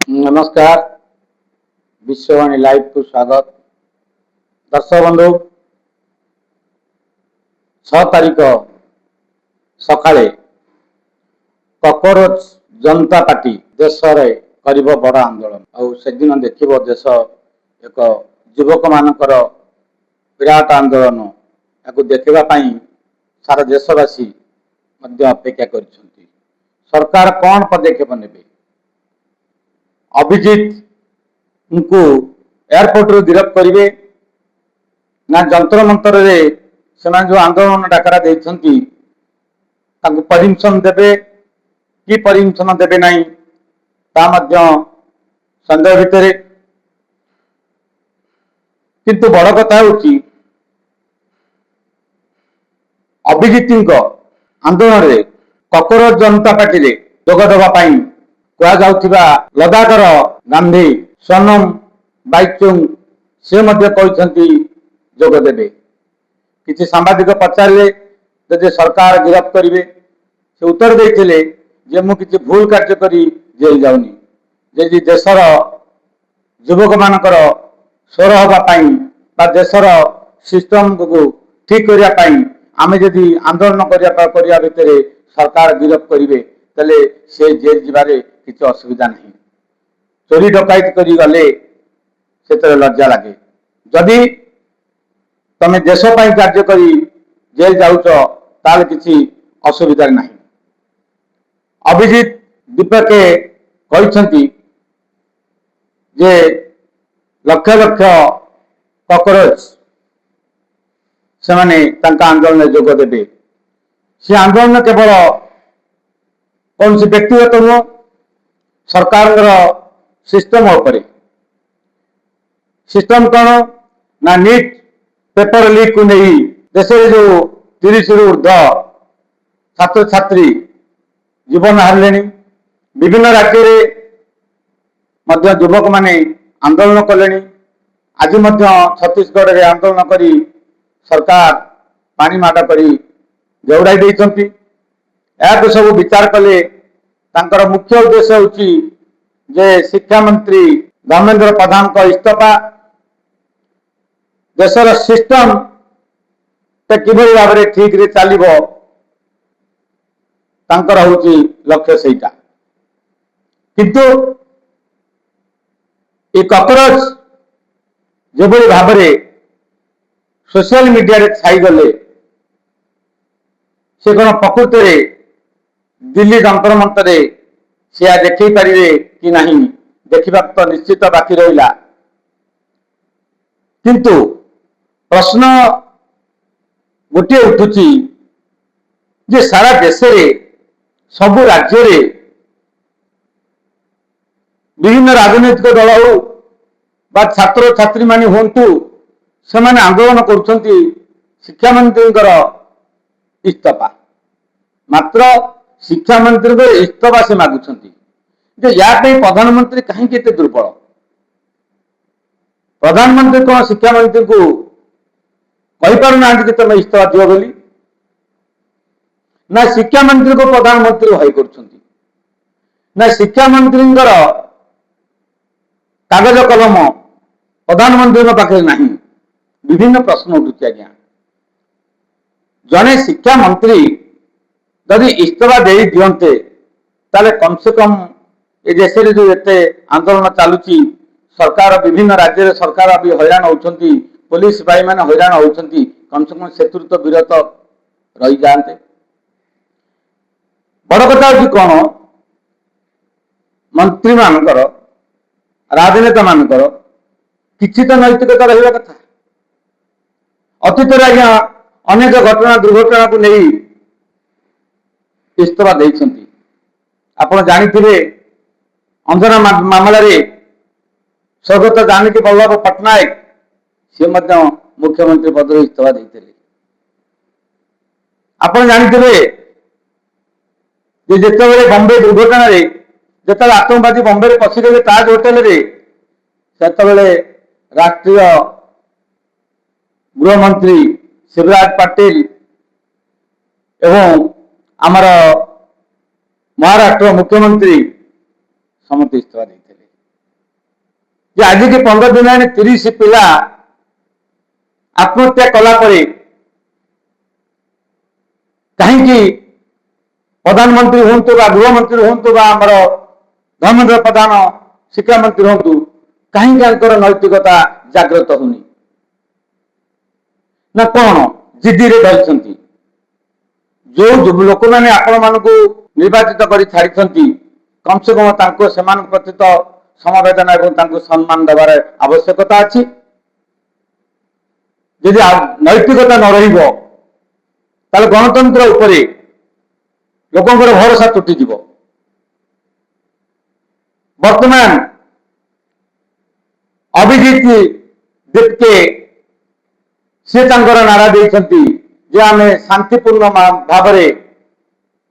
नमस्कार। विश्ववाणी लाइव को स्वागत। दर्शक बंधु 6 तारीख सकाळे कॉकरोच जनता पार्टी देश रे करिब बड़ आंदोलन और से दिन देखिबो देश एक युवक मानकर विराट आंदोलन या देखा सारा देशवासी अपेक्षा कर सरकार कौन पदक्षेप नेबे अभिजीत को एयरपोर्ट रू गिरफ्त करेंगे ना जंतर मंतर से जो आंदोलन डाकरा देती परमिशन देवे कि परमिशन देवे ना सन्देह भितर किंतु बड़ कथा हूँ अभिजीत आंदोलन रे कॉकरोच जनता पार्टी रे जोगदेवाई कहुवा लदाखर गांधी सोनम बाइचुंग से जोगदेवे किसी सांबादिक पचारे जब सरकार गिरफ्त करेंगे से उत्तर देते जे मु किसी भूल कार्य करी जेल जाऊनी जे देशर युवक मानकर स्वर हाँपाई देशर सिस्टम को ठीक करने आमे जदि आंदोलन करने भितर सरकार गिरफ्त करेंगे तेले से जेल जीवारे किसी असुविधा नहीं। चोरी डकायत करी गले से लज्जा लगे जदि तमे देश कार्य करी जेल जाऊच ताल किसी असुविधा नहीं। अभिजीत दीपके कहते जे लक्ष लक्ष कॉकरोच से आंदोलन जोग देवे से आंदोलन केवल कौन सी व्यक्तिगत नुह सरकार सिस्टम सिस्टम कौन ना नीट पेपर लीक को नहीं देश में जो 30 रु ऊर्ध छात्र छात्री जीवन हारे विभिन्न राज्य युवक माने आंदोलन कले आज छत्तीसगढ़ में आंदोलन करी सरकार पानी माड़ कर जोड़ाई देती या सब विचार कले तांकर मुख्य उद्देश्य होची जे शिक्षा मंत्री धर्मेंद्र प्रधान का इस्तीफा देशर सिस्टम किभली भाव में ठीक रे चलो तांकर होची लक्ष्य सेटा किंतु ये कॉकरोच जो भाव में सोशल मीडिया रे छाई गले से कौन प्रकृत में दिल्ली जंतर मंतर से देखे पारे कि नहीं देखा तो निश्चित बाकी रहा किंतु प्रश्न गोटे उठुची जे सारा देश रे सबु राज्य रे विभिन्न राजनैतिक दल हो बा छात्र छात्री माने होंतु से माने आंदोलन करुछंती शिक्षा मंत्री इस्तीफा मात्र शिक्षा मंत्री को इस्तीफा से मागुछंती जे या प्रधानमंत्री कहीं दुर्बल प्रधानमंत्री कौन शिक्षा मंत्री को कही पार ना कि तुम इस्तीफा दियो बोली ना शिक्षा मंत्री को प्रधानमंत्री हाई करुछंती ना शिक्षा मंत्री कागज कलम प्रधानमंत्री पाखे नहीं विभिन्न प्रश्न उठुची आज्ञा जड़े शिक्षा मंत्री जदि इस्तीफा दे दियंते ताले कम से कम ए देश में जो एते आंदोलन चलुची सरकार विभिन्न राज्य सरकार भी हैरान होती पुलिस भाई मैंने हैरान होती कम से कम से तो विरत रही जाते। बड़ कथा हूँ कौन मंत्री मानकर राजनेता मानकर किसी तो नैतिकता रहा कथा अतीत आज्ञा अनेक घटना दुर्घटना को नहीं इस्तीफा देइछंती आपण जानिथिबे अंजना मामला रे स्वर्गत जानकी वल्लभ पट्टनायक से मुख्यमंत्री पद इस्तीफा देते आपण जानिथिबे जे जेतेबेले बॉम्बे दुर्घटना रे जेतेबेले आतंकवादी बॉम्बे रे पसिगले ताज होटल रे सेतेबेले राष्ट्रीय गृहमंत्री शिवराज पाटिल एवं आमर महाराष्ट्र मुख्यमंत्री समस्त इस्तीफा देते ଯେ ଆଜି କି 15 ଦିନ ହେଲାଣି 30 ପିଲା ଆତ୍ମହତ୍ୟା କଲା ପରେ କାହିଁକି ପ୍ରଧାନମନ୍ତ୍ରୀ ହୁଅନ୍ତୁ ବା ଗୃହମନ୍ତ୍ରୀ ହୁଅନ୍ତୁ ବା ଆମର ଧର୍ମେନ୍ଦ୍ର ପ୍ରଧାନ ଶିକ୍ଷାମନ୍ତ୍ରୀ ହୁଅନ୍ତୁ, କାହିଁକି ତାଙ୍କର ନୈତିକତା ଜାଗ୍ରତ ହଉନି? ନା କଣ ଜିଦିରେ ଧରିଛନ୍ତି? ଯୋଉ ଲୋକମାନେ ଆପଣମାନଙ୍କୁ ନିର୍ବାଚିତ କରି ଛାଡ଼ିଛନ୍ତି, କମ ସେ କମ ତାଙ୍କୁ ସେମାନଙ୍କ ପ୍ରତି ତ ସମବେଦନା ଏବଂ ତାଙ୍କୁ ସମ୍ମାନ ଦେବାର ଆବଶ୍ୟକତା ଅଛି। ଯଦି ନୈତିକତା ନ ରହିବ ତାହେଲେ ଗଣତନ୍ତ୍ର ଉପରେ ଲୋକଙ୍କର ଭରସା ତୁଟିଯିବ। ବର୍ତ୍ତମାନ ଅଭିଜିତ ଦୀପ୍ତେ ସେ ତାଙ୍କର ନାରା ଦେଇଛନ୍ତି ଯେ ଆମେ ଶାନ୍ତିପୂର୍ଣ୍ଣ ଭାବରେ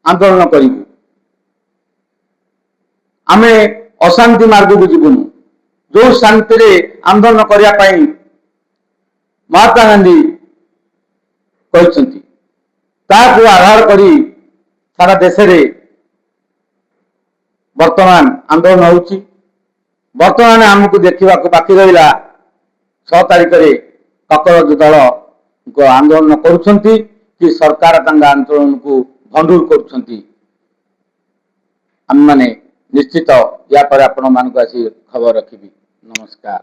ଆନ୍ଦୋଳନ କରିବୁ, ଆମେ ଅଶାନ୍ତି ମାର୍ଗକୁ ଯିବୁନୁ। ଯୋଉ ଶାନ୍ତିରେ ଆନ୍ଦୋଳନ କରିବା ପାଇଁ ମହାତ୍ମା ଗାନ୍ଧୀ କହିଛନ୍ତି, ତାହାକୁ ଆଧାର କରି ସାରା ଦେଶରେ ବର୍ତ୍ତମାନ ଆନ୍ଦୋଳନ ହେଉଛି। ବର୍ତ୍ତମାନ ଆମକୁ ଦେଖିବାକୁ ବାକି ରହିଲା 6 ତାରିଖରେ କକରୋଜ ଦଳ ଆନ୍ଦୋଳନ କରୁଛନ୍ତି କି ସରକାର ତାଙ୍କ ଆନ୍ଦୋଳନକୁ ଭଣ୍ଡୁର କରୁଛନ୍ତି। ଆମେମାନେ ନିଶ୍ଚିତ ୟା ପରେ ଆପଣମାନଙ୍କୁ ଆସି ଖବର ରଖିବି। ନମସ୍କାର।